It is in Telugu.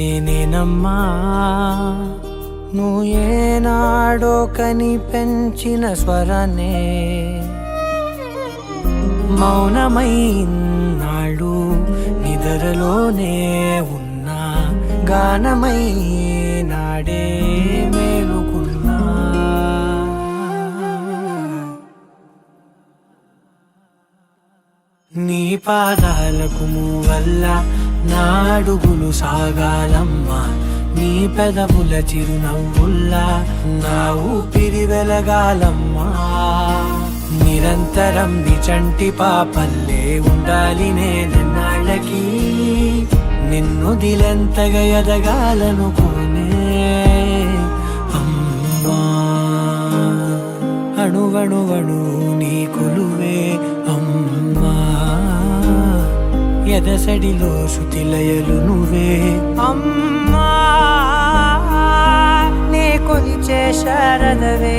నేనేనమ్మా నువ్వు ఏనాడో కని పెంచిన స్వరాన్నే మౌనమై నాడు నిద్రలోనే ఉన్నా గానమై నాడే మేలుకున్నా నీ పాదాలకు వల్ల నా అడుగులు సాగాలమ్మా నీ పెదవుల చిరునవ్వుల్లా నా ఊపిరి వెలగాలమ్మా నిరంతరం నిచంటి పాపల్లే ఉండాలి నేనన్నాళ్ళకి నిన్ను దిలెంతగా ఎదగాలనుకోనే అమ్మా అణువణువణు నీ కొలువే అమ్మా ఎదసడిలో శృతిలయలు నువ్వే అమ్మా నే కొలిచే శారదవే